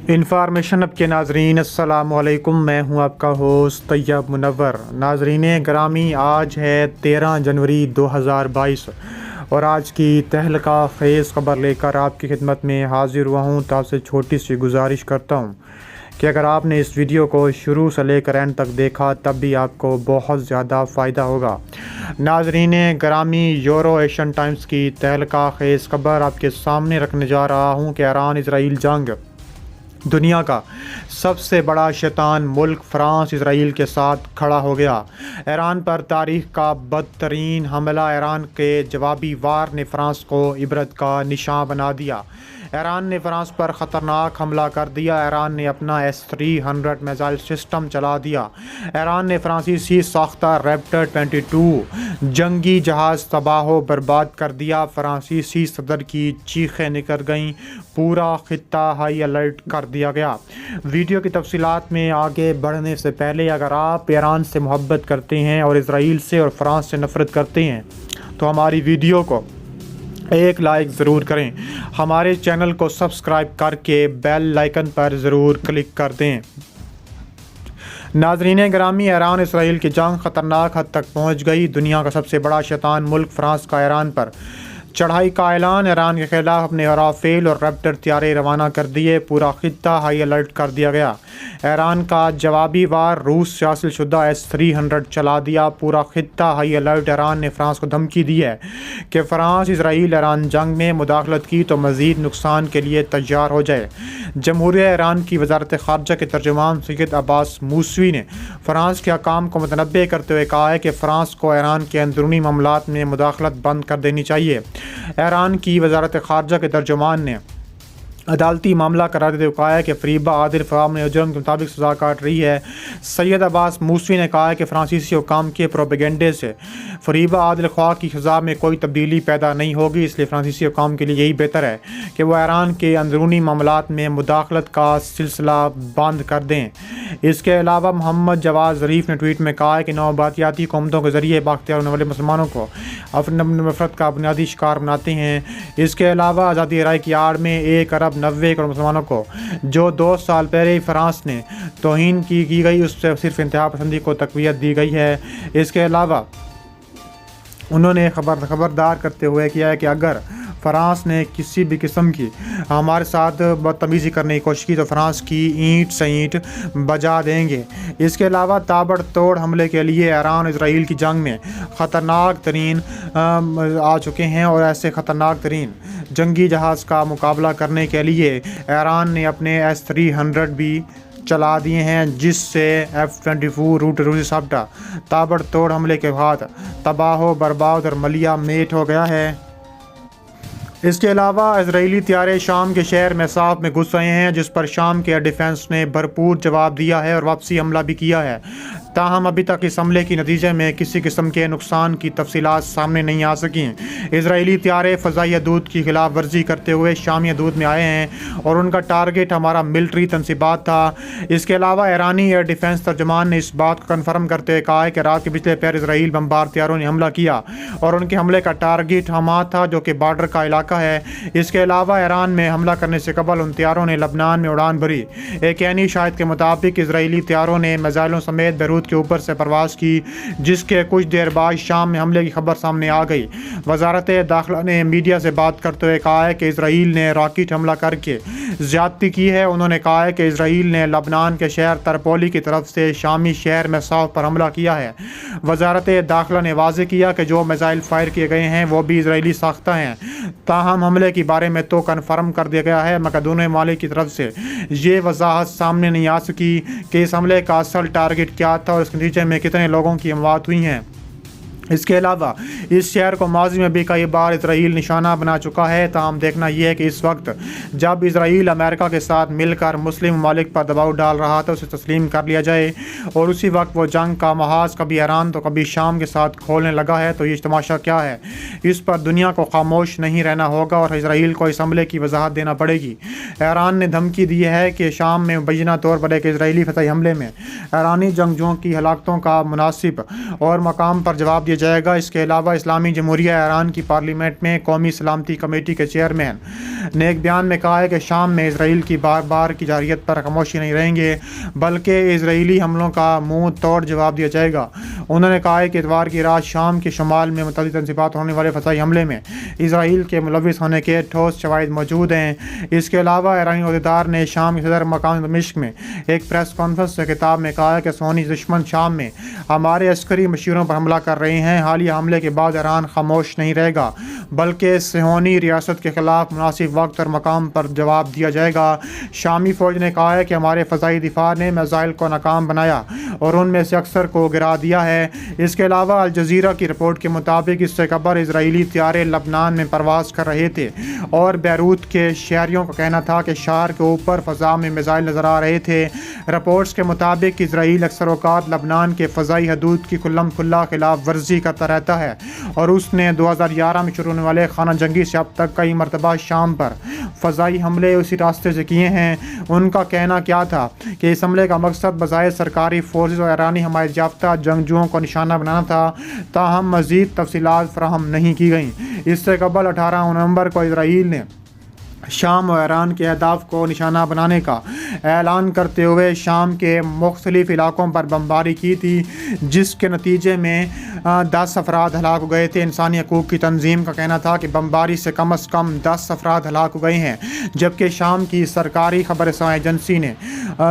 Information اب کے ناظرین السلام علیکم، میں ہوں آپ کا ہوسٹ طیب منور۔ ناظرین گرامی، آج ہے 13 جنوری 2022 اور آج کی تہلکہ خیز خبر لے کر آپ کی خدمت میں حاضر ہوا ہوں۔ تو آپ سے چھوٹی سی گزارش کرتا ہوں کہ اگر آپ نے اس ویڈیو کو شروع سے لے کر اینڈ تک دیکھا تب بھی آپ کو بہت زیادہ فائدہ ہوگا۔ ناظرین گرامی، یورو ایشین ٹائمز کی تہلکہ خیز خبر آپ کے سامنے رکھنے جا رہا ہوں کہ ایران اسرائیل جنگ، دنیا کا سب سے بڑا شیطان ملک فرانس اسرائیل کے ساتھ کھڑا ہو گیا۔ ایران پر تاریخ کا بدترین حملہ، ایران کے جوابی وار نے فرانس کو عبرت کا نشان بنا دیا۔ ایران نے فرانس پر خطرناک حملہ کر دیا۔ ایران نے اپنا S-300 میزائل سسٹم چلا دیا۔ ایران نے فرانسیسی ساختہ ریپٹر 22 جنگی جہاز تباہ و برباد کر دیا۔ فرانسیسی صدر کی چیخیں نکل گئیں، پورا خطہ ہائی الرٹ کر دیا گیا۔ ویڈیو کی تفصیلات میں آگے بڑھنے سے پہلے اگر آپ ایران سے محبت کرتے ہیں اور اسرائیل سے اور فرانس سے نفرت کرتے ہیں تو ہماری ویڈیو کو ایک لائک ضرور کریں، ہمارے چینل کو سبسکرائب کر کے بیل آئیکن پر ضرور کلک کر دیں۔ ناظرین گرامی، ایران اسرائیل کی جنگ خطرناک حد تک پہنچ گئی۔ دنیا کا سب سے بڑا شیطان ملک فرانس کا ایران پر چڑھائی کا اعلان۔ ایران کے خلاف اپنے رافیل اور ریپٹر طیارے روانہ کر دیے، پورا خطہ ہائی الرٹ کر دیا گیا۔ ایران کا جوابی وار، روس سے حاصل شدہ S-300 چلا دیا، پورا خطہ ہائی الرٹ۔ ایران نے فرانس کو دھمکی دی ہے کہ فرانس اسرائیل ایران جنگ میں مداخلت کی تو مزید نقصان کے لیے تیار ہو جائے۔ جمہوریہ ایران کی وزارت خارجہ کے ترجمان سید عباس موسوی نے فرانس کے حکام کو متنبہ کرتے ہوئے کہا ہے کہ فرانس کو ایران کے اندرونی معاملات میں مداخلت بند کر دینی چاہیے۔ ایران کی وزارت خارجہ کے ترجمان نے عدالتی معاملہ قرار دیتے ہوئے کہا ہے کہ فریبہ عادل فراہم نے جرم کے مطابق سزا کاٹ رہی ہے۔ سید عباس موسوی نے کہا ہے کہ فرانسیسی حکام کے پروپیگنڈے سے فریبہ عادل خواہ کی سزا میں کوئی تبدیلی پیدا نہیں ہوگی، اس لیے فرانسیسی حکام کے لیے یہی بہتر ہے کہ وہ ایران کے اندرونی معاملات میں مداخلت کا سلسلہ بند کر دیں۔ اس کے علاوہ محمد جواد ظریف نے ٹویٹ میں کہا ہے کہ نوآبادیاتی حکومتوں کے ذریعے بااختیار ہونے والے مسلمانوں کو اپنے نفرت کا بنیادی شکار بناتے ہیں۔ اس کے علاوہ آزادی رائے کی آڑ میں 1.90 کروڑ مسلمانوں کو جو 2 سال پہلے فرانس نے توہین کی گئی، اس سے صرف انتہا پسندی کو تقویت دی گئی ہے۔ اس کے علاوہ انہوں نے خبردار کرتے ہوئے کیا ہے کہ اگر فرانس نے کسی بھی قسم کی ہمارے ساتھ بدتمیزی کرنے کی کوشش کی تو فرانس کی اینٹ سے اینٹ بجا دیں گے۔ اس کے علاوہ تابڑ توڑ حملے کے لیے ایران اسرائیل کی جنگ میں خطرناک ترین آ چکے ہیں اور ایسے خطرناک ترین جنگی جہاز کا مقابلہ کرنے کے لیے ایران نے اپنے S-300 بھی چلا دیے ہیں، جس سے F-24 روسی سابٹا تابڑ توڑ حملے کے بعد تباہ و برباد اور ملیہ میٹ ہو گیا ہے۔ اس کے علاوہ اسرائیلی طیارے شام کے شہر میساف میں گھس رہے ہیں، جس پر شام کے ایئر ڈیفنس نے بھرپور جواب دیا ہے اور واپسی حملہ بھی کیا ہے۔ تاہم ابھی تک اس حملے کے نتیجے میں کسی قسم کے نقصان کی تفصیلات سامنے نہیں آ سکیں۔ اسرائیلی طیارے فضائی حدود کی خلاف ورزی کرتے ہوئے شامی حدود میں آئے ہیں اور ان کا ٹارگٹ ہمارا ملٹری تنصیبات تھا۔ اس کے علاوہ ایرانی ایئر ڈیفنس ترجمان نے اس بات کو کنفرم کرتے ہوئے کہا ہے کہ رات کے پچھلے پہر اسرائیل بمبار طیاروں نے حملہ کیا اور ان کے حملے کا ٹارگٹ حما تھا، جو کہ بارڈر کا علاقہ ہے۔ اس کے علاوہ ایران میں حملہ کرنے سے قبل ان طیاروں نے لبنان میں اڑان بھری۔ ایک عینی شاہد کے مطابق اسرائیلی طیاروں نے میزائلوں سمیت بیروت کے اوپر سے پرواز کی، جس کے کچھ دیر بعد شام میں حملے کی خبر سامنے آ گئی۔ وزارت داخلہ نے میڈیا سے بات کرتے ہوئے کہا ہے کہ اسرائیل نے راکٹ حملہ کر کے زیادتی کی ہے۔ انہوں نے کہا ہے کہ اسرائیل نے لبنان کے شہر ترپولی کی طرف سے شامی شہر میساف پر حملہ کیا ہے۔ وزارت داخلہ نے واضح کیا کہ جو میزائل فائر کیے گئے ہیں وہ بھی اسرائیلی ساختہ ہیں، تاہم حملے کے بارے میں تو کنفرم کر دیا گیا ہے، مگر دونوں ممالک کی طرف سے یہ وضاحت سامنے نہیں آ سکی کہ اس حملے کا اصل ٹارگٹ کیا تھا اور اس کے نتیجے میں کتنے لوگوں کی اموات ہوئی ہیں۔ اس کے علاوہ اس شہر کو ماضی میں بھی کئی بار اسرائیل نشانہ بنا چکا ہے، تاہم دیکھنا یہ ہے کہ اس وقت جب اسرائیل امریکہ کے ساتھ مل کر مسلم ممالک پر دباؤ ڈال رہا تھا، اسے تسلیم کر لیا جائے، اور اسی وقت وہ جنگ کا محاذ کبھی ایران تو کبھی شام کے ساتھ کھولنے لگا ہے، تو یہ تماشا کیا ہے؟ اس پر دنیا کو خاموش نہیں رہنا ہوگا اور اسرائیل کو اس حملے کی وضاحت دینا پڑے گی۔ ایران نے دھمکی دی ہے کہ شام میں مبینہ طور پر ایک اسرائیلی فضائی حملے میں ایرانی جنگجوؤں کی ہلاکتوں کا مناسب اور مقام پر جواب دیا جائے گا۔ اس کے علاوہ اسلامی جمہوریہ ایران کی پارلیمنٹ میں قومی سلامتی کمیٹی کے چیئرمین نے ایک بیان میں کہا ہے کہ شام میں اسرائیل کی بار بار کی جارحیت پر خاموشی نہیں رہیں گے بلکہ اسرائیلی حملوں کا منہ توڑ جواب دیا جائے گا۔ انہوں نے کہا ہے کہ اتوار کی رات شام کے شمال میں متعدد تنصیبات ہونے والے فضائی حملے میں اسرائیل کے ملوث ہونے کے ٹھوس شواہد موجود ہیں۔ اس کے علاوہ ایرانی عہدیدار نے شام کے صدر مقام دمشق میں ایک پریس کانفرنس سے خطاب میں کہا کہ صہیونی دشمن شام میں ہمارے عسکری مشیروں پر حملہ کر رہے ہیں۔ حالیہ حملے کے بعد ایران خاموش نہیں رہے گا بلکہ صہیونی ریاست کے خلاف مناسب وقت اور مقام پر جواب دیا جائے گا۔ شامی فوج نے کہا ہے کہ ہمارے فضائی دفاع نے میزائل کو ناکام بنایا اور ان میں سے اکثر کو گرا دیا ہے۔ اس کے علاوہ الجزیرہ کی رپورٹ کے مطابق اس سے قبل اسرائیلی طیارے لبنان میں پرواز کر رہے تھے اور بیروت کے شہریوں کا کہنا تھا کہ شہر کے اوپر فضا میں میزائل نظر آ رہے تھے۔ رپورٹس کے مطابق اسرائیل اکثر اوقات لبنان کے فضائی حدود کی کھلم کھلا خلاف ورزی کرتا رہتا ہے اور اس نے 2011 میں شروع ہونے والے خانہ جنگی سے اب تک کئی مرتبہ شام پر فضائی حملے اسی راستے سے کیے ہیں۔ ان کا کہنا کیا تھا کہ اس حملے کا مقصد بظاہر سرکاری فورسز اور ایرانی حمایت یافتہ جنگجوؤں کو نشانہ بنانا تھا، تاہم مزید تفصیلات فراہم نہیں کی گئیں۔ اس سے قبل 18 نومبر کو اسرائیل نے شام و ایران کے اہداف کو نشانہ بنانے کا اعلان کرتے ہوئے شام کے مختلف علاقوں پر بمباری کی تھی، جس کے نتیجے میں 10 افراد ہلاک ہو گئے تھے۔ انسانی حقوق کی تنظیم کا کہنا تھا کہ بمباری سے کم از کم 10 افراد ہلاک ہو گئے ہیں، جبکہ شام کی سرکاری خبر رساں ایجنسی نے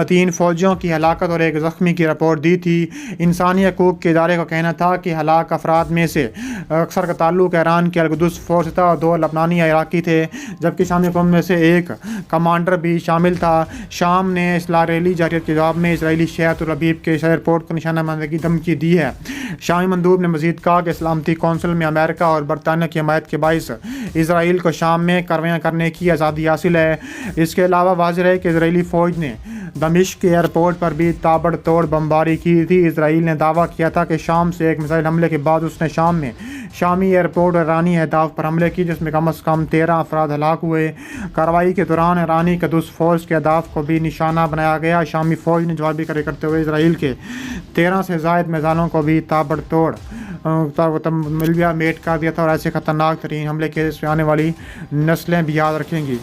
3 فوجیوں کی ہلاکت اور 1 زخمی کی رپورٹ دی تھی۔ انسانی حقوق کے ادارے کا کہنا تھا کہ ہلاک افراد میں سے اکثر کا تعلق ایران کے القدس فورس تھا اور 2 لبنانی عراقی تھے، جبکہ شامی حکومت میں سے ایک کمانڈر بھی شامل تھا۔ شام نے اسرائیلی جارحیت کے جواب میں اسرائیلی شہر تل ابیب کے ایئرپورٹ کو نشانہ بنانے کی دھمکی دی ہے۔ شامی مندوب نے مزید کہا کہ سلامتی کونسل میں امریکہ اور برطانیہ کی حمایت کے باعث اسرائیل کو شام میں کارروائیاں کرنے کی آزادی حاصل ہے۔ اس کے علاوہ واضح ہے کہ اسرائیلی فوج نے دمشق کے ایئرپورٹ پر بھی تابڑ توڑ بمباری کی تھی۔ اسرائیل نے دعویٰ کیا تھا کہ شام سے ایک میزائل حملے کے بعد اس نے شام میں شامی ایئرپورٹ اور ایرانی اہداف پر حملے کی، جس میں کم از کم 13 افراد ہلاک ہوئے۔ کارروائی کے دوران ایرانی قدس فورس کے اہداف کو بھی نشانہ بنایا گیا۔ شامی فوج نے جوابی کارروائی کرتے ہوئے اسرائیل کے 13 سے زائد میزائلوں کو بھی تابڑ توڑ ملویہ میٹ کر دیا تھا اور ایسے خطرناک ترین حملے کے آنے والی نسلیں بھی یاد رکھیں گی۔